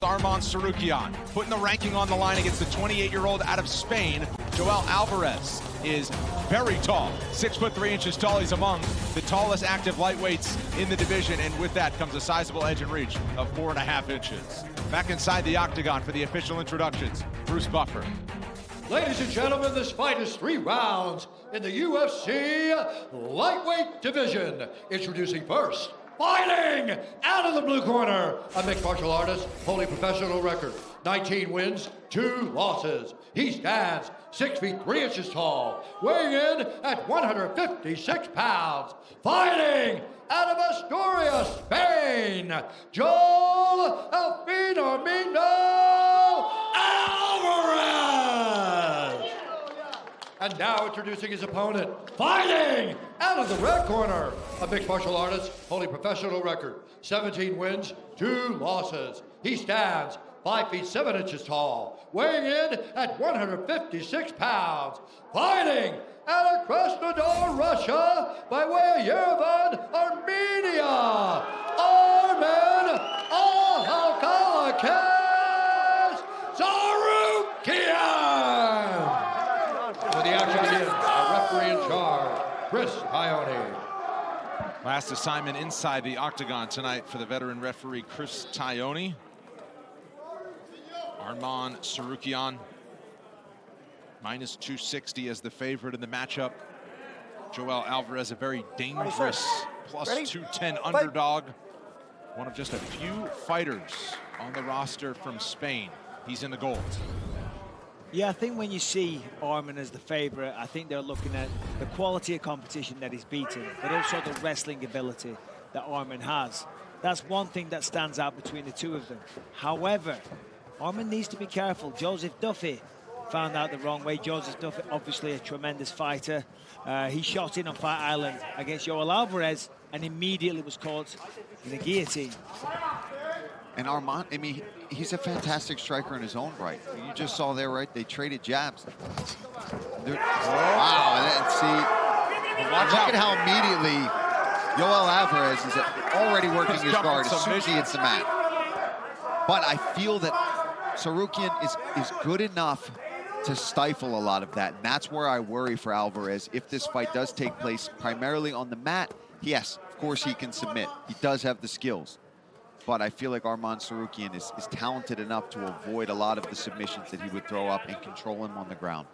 Arman Tsarukyan putting the ranking on the line against the 28-year-old out of Spain. Joel Alvarez is very tall, 6'3" tall. He's among the tallest active lightweights in the division, and with that comes a sizable edge and reach of 4.5 inches. Back inside the octagon for the official introductions, Bruce Buffer. Ladies and gentlemen, this fight is 3 rounds in the UFC lightweight division. Introducing first, fighting out of the blue corner, a mixed martial artist, holding professional record, 19 wins, 2 losses. He stands 6 feet 3 inches tall, weighing in at 156 pounds. Fighting out of Astoria, Spain, Joel Alvarez. And now introducing his opponent, fighting out of the red corner, a mixed martial artist, holding professional record, 17 wins, 2 losses. He stands 5 feet 7 inches tall, weighing in at 156 pounds. Fighting out of Krasnodar, Russia, by way of Yerevan, Armenia, Arman Tsarukyan. For the action begins, our referee in charge, Chris Ione. Last assignment inside the octagon tonight for the veteran referee Chris Ione. Arman Tsarukyan, minus 260 as the favorite in the matchup. Joel Alvarez, a very dangerous plus 210 underdog. One of just a few fighters on the roster from Spain. He's in the gold. Yeah, I think when you see Arman as the favorite, I think they're looking at the quality of competition that he's beaten, but also the wrestling ability that Arman has. That's one thing that stands out between the two of them. However, Arman needs to be careful. Joseph Duffy found out the wrong way. Joseph Duffy, obviously a tremendous fighter. He shot in on Fight Island against Joel Alvarez and immediately was caught in a guillotine. And Arman, I mean, he's a fantastic striker in his own right. You just saw there, right? They traded jabs. Wow, and see, look at how immediately Joel Alvarez is already working his guard as soon as he hits the mat. But I feel that Tsarukyan is good enough to stifle a lot of that. And that's where I worry for Alvarez. If this fight does take place primarily on the mat, yes, of course he can submit. He does have the skills. But I feel like Arman Tsarukyan is talented enough to avoid a lot of the submissions that he would throw up and control him on the ground.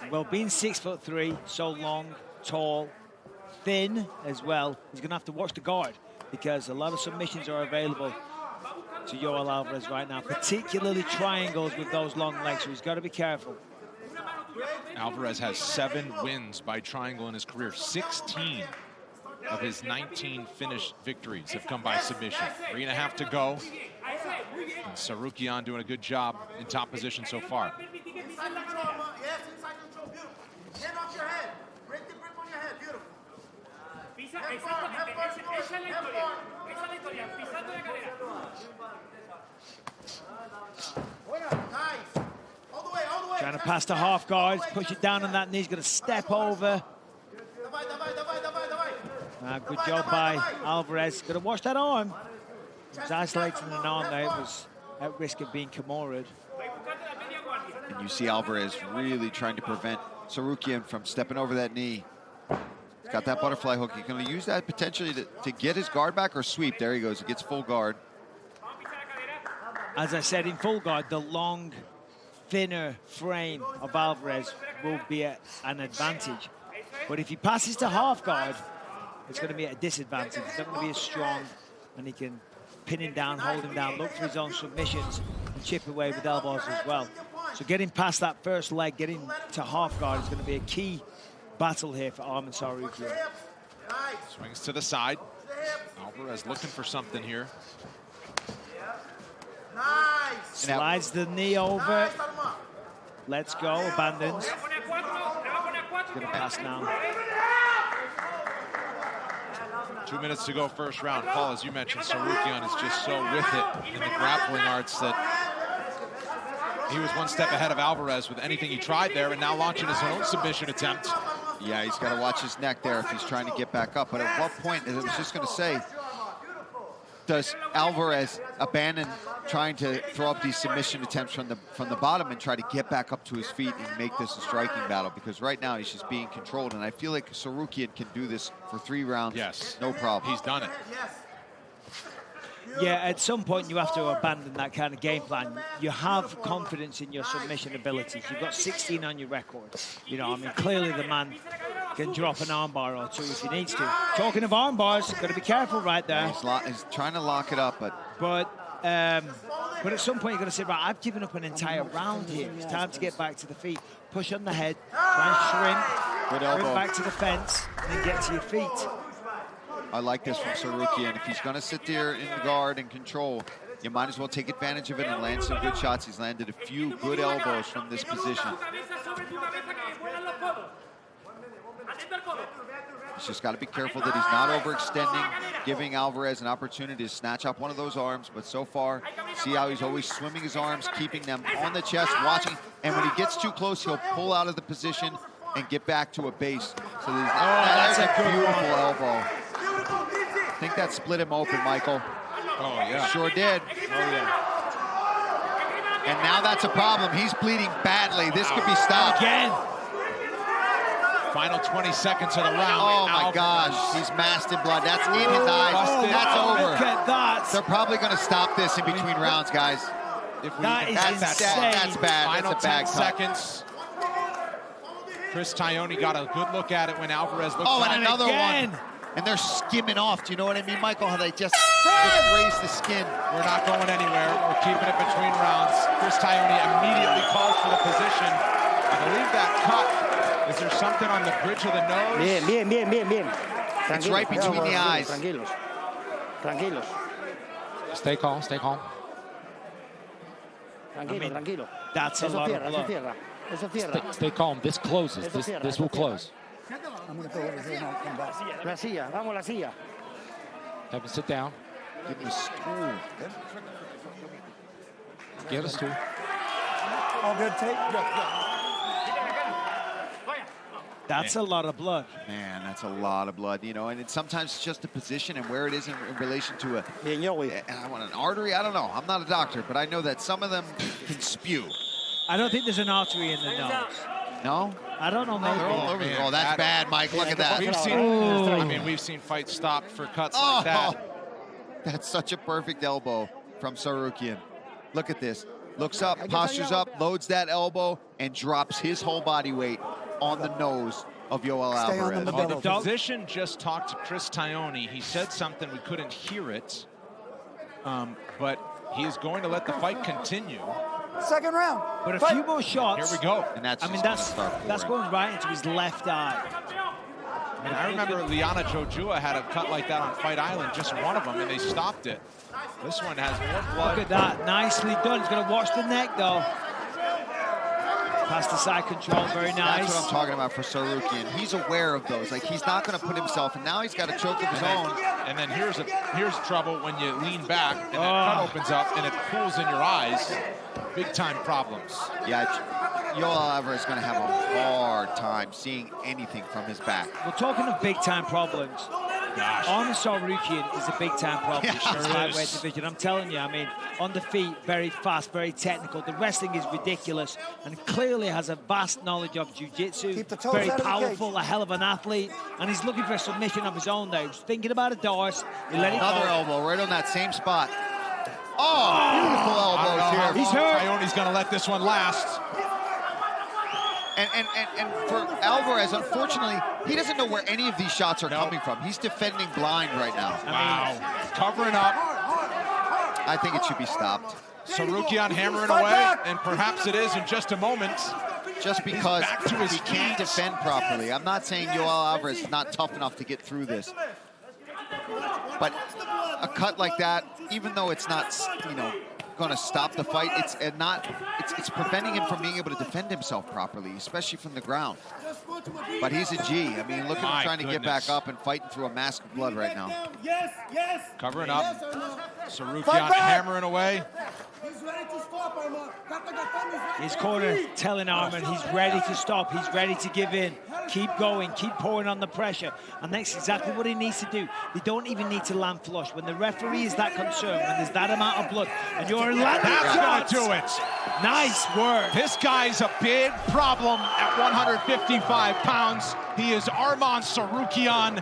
Well, being 6'3", so long, tall, thin as well, he's going to have to watch the guard because a lot of submissions are available to Joel Alvarez right now, particularly triangles with those long legs, so he's got to be careful. Alvarez has 7 wins by triangle in his career. 16 of his 19 finished victories have come by submission. 3.5 to go. And Tsarukyan doing a good job in top position so far. Trying to pass to half guard, push it down on that knee, he's going to step over. Good job by Alvarez. Got to watch that arm. He was isolating an arm there. It was at risk of being Kimura'd. And you see Alvarez really trying to prevent Tsarukyan from stepping over that knee. He's got that butterfly hook. He's going to use that potentially to get his guard back or sweep. There he goes. He gets full guard. As I said, in full guard, the long, thinner frame of Alvarez will be an advantage. But if he passes to half guard, it's going to be at a disadvantage. It's not going to be as strong, and he can pin him down, hold him down, look for his own submissions, and chip away with elbows as well. So getting past that first leg, getting to half guard is going to be a key battle here for Arman Tsarukyan. Swings to the side. Alvarez looking for something here. Slides the knee over. Let's go, abandons. He's going to pass now. 2 minutes to go, first round. Paul, as you mentioned, Tsarukyan is just so with it in the grappling arts that he was one step ahead of Alvarez with anything he tried there, and now launching his own submission attempt. Yeah, he's got to watch his neck there if he's trying to get back up. But at what point, as I was just going to say, does Alvarez abandon trying to throw up these submission attempts from the bottom and try to get back up to his feet and make this a striking battle? Because right now he's just being controlled, and I feel like Tsarukyan can do this for 3 rounds. Yes, no problem. He's done it. Yeah, at some point you have to abandon that kind of game plan. You have confidence in your submission abilities. You've got 16 on your record. You know, I mean, clearly the man can drop an armbar or 2 if he needs to. Talking of armbars, got to be careful right there. He's trying to lock it up, but at some point you've got to say, right, I've given up an entire round here. It's time to get back to the feet. Push on the head, try and shrimp back to the fence, and then get to your feet. I like this from Tsarukyan. If he's going to sit there in the guard and control, you might as well take advantage of it and land some good shots. He's landed a few good elbows from this position. He's just got to be careful that he's not overextending, giving Alvarez an opportunity to snatch up one of those arms. But so far, see how he's always swimming his arms, keeping them on the chest, watching. And when he gets too close, he'll pull out of the position and get back to a base. So that's a beautiful elbow. I think that split him open, Michael. Oh, yeah. Sure did. Oh, yeah. And now that's a problem. He's bleeding badly. This could be stopped. Again. Final 20 seconds of the round. Oh, my gosh. He's masked in blood. That's in his eyes. That's over. Look at that. They're probably going to stop this in between rounds, guys. That's bad. Final That's a bad 10 seconds. Chris Tione got a good look at it when Alvarez looked Oh, back. and another one. And they're skimming off. Do you know what I mean, Michael? How they just raise the skin. We're not going anywhere. We're keeping it between rounds. Chris Tione immediately calls for the position. I believe that cut. Is there something on the bridge of the nose? Bien. It's right between the eyes. Tranquilos. Stay calm, stay calm. Tranquilo. That's a lot of blood. Eso cierra. Stay calm. This closes. This will close. La silla, vamos la silla. Have him sit down. Give him a stool. Get a stool. All good, take. That's a lot of blood. Man, that's a lot of blood, you know, and sometimes it's just a position and where it is in relation to an artery. I don't know. I'm not a doctor, but I know that some of them can spew. I don't think there's an artery in the nose. No? I don't know, maybe. They're all over the Oh, that's bad, Mike. Look at that. We've seen fights stopped for cuts like that. That's such a perfect elbow from Tsarukyan. Look at this. Looks up, postures up, loads that elbow, and drops his whole body weight on the nose of Yoel Alvarez. Well, the physician just talked to Chris Tione. He said something, we couldn't hear it, but he is going to let the fight continue. Second round. But a few more shots. Here we go. And that's going right into his left eye. And I remember Liana Jojua had a cut like that on Fight Island, just one of them, and they stopped it. This one has more blood. Look at that, nicely done. He's going to watch the neck, though. Past the side control, very nice. That's what I'm talking about for Tsarukyan. He's aware of those. Like, he's not going to put himself, and now he's got a choke of his own. And then here's trouble when you lean back, and that cut opens up, and it pools in your eyes. Big-time problems. Yeah, Yoel Alvarez is going to have a hard time seeing anything from his back. We're talking of big-time problems. Arman Tsarukyan is a big-time problem in this lightweight division. I'm telling you, I mean, on the feet, very fast, very technical. The wrestling is ridiculous, and clearly has a vast knowledge of jiu-jitsu. Very powerful, a hell of an athlete, and he's looking for a submission of his own, though. He's thinking about a Doris. Another elbow right on that same spot. Oh, beautiful elbows here. He's hurt. Ione's going to let this one last. And for Alvarez, unfortunately, he doesn't know where any of these shots are coming from. He's defending blind right now. Wow. Covering up. I think it should be stopped. Tsarukyan hammering away, and perhaps it is in just a moment. Just because he can't defend properly. I'm not saying Yoel Alvarez is not tough enough to get through this. But a cut like that, even though it's not, going to stop the fight, it's preventing him from being able to defend himself properly, especially from the ground. But he's a G. I mean, look at him trying to get back up and fighting through a mask of blood right now. Covering up. Tsarukyan hammering away. He's ready to stop, Arman. His corner telling Arman he's ready to stop, he's ready to give in. Keep going, keep pouring on the pressure. And that's exactly what he needs to do. They don't even need to land flush. When the referee is that concerned, when there's that amount of blood, and you're landing That's shots. gonna do it. Nice work. This guy's a big problem at 155 pounds. He is Arman Tsarukyan.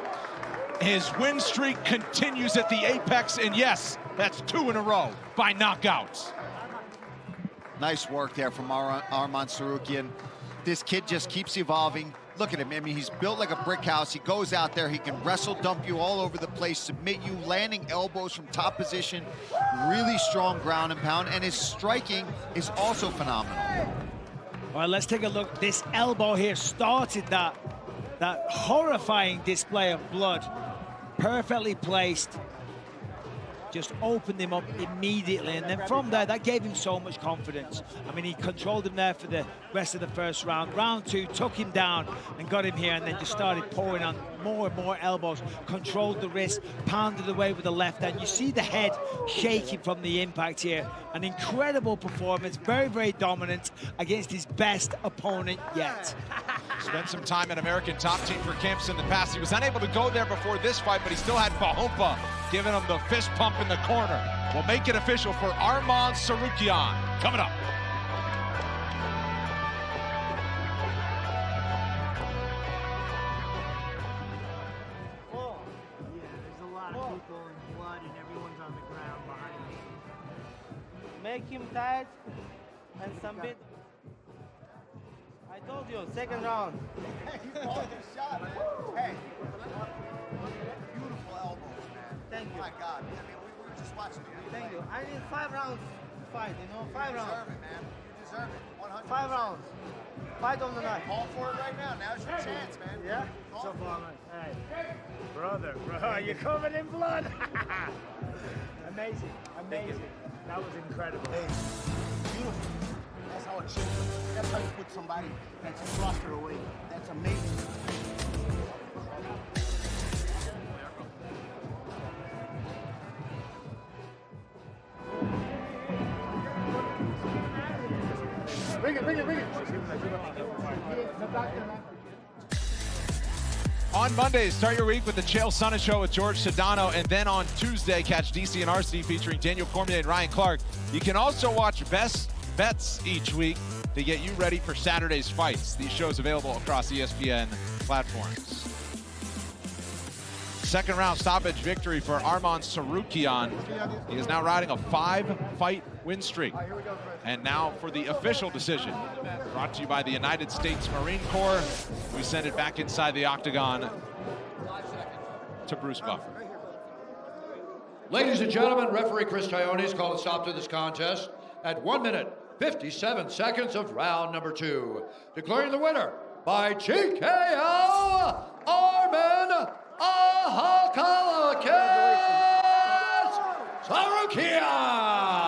His win streak continues at the apex, and yes, that's 2 in a row by knockouts. Nice work there from Arman Tsarukyan. This kid just keeps evolving. Look at him. I mean, he's built like a brick house. He goes out there, he can wrestle, dump you all over the place, submit you, landing elbows from top position, really strong ground and pound, and his striking is also phenomenal. All right, let's take a look. This elbow here started that horrifying display of blood. Perfectly placed. Just opened him up immediately, and then from there, that gave him so much confidence. I mean, he controlled him there for the rest of the first round. Round 2, took him down and got him here, and then just started pouring on more and more elbows, controlled the wrist, pounded away with the left hand. You see the head shaking from the impact here. An incredible performance, very, very dominant against his best opponent yet. Spent some time at American Top Team for camps in the past. He was unable to go there before this fight, but he still had Bahompa giving him the fist pump in the corner. We'll make it official for Arman Tsarukyan. Coming up. There's a lot of people and blood, and everyone's on the ground behind me. Make him tight and some bit. I told you, second round. You called your shot, man. Hey, beautiful elbows, man. Thank you. My God, I mean, we were just watching the Thank you. I need 5 rounds to fight, you know, 5 rounds. You deserve it, man. You deserve it. 100%. 5 rounds. Fight on the night. Call for it right now. Now's your chance, man. Yeah? Call So for far, hey. Brother, you're covered in blood. Amazing, amazing. That was incredible. Hey, beautiful. That's how it should be. That's how you put somebody that's a roster away. That's amazing. Bring it. On Monday, start your week with the Chael Sonnen Show with George Sedano, and then on Tuesday, catch DC and RC featuring Daniel Cormier and Ryan Clark. You can also watch Best Bets each week to get you ready for Saturday's fights. These shows available across ESPN platforms. Second round stoppage victory for Arman Tsarukyan. He is now riding a 5-fight win streak. And now for the official decision, brought to you by the United States Marine Corps. We send it back inside the octagon to Bruce Buffer. Ladies and gentlemen, referee Chris Tione's called a stop to this contest at 1 minute, 57 seconds of round number 2. Declaring the winner by TKO, Arman Tsarukyan.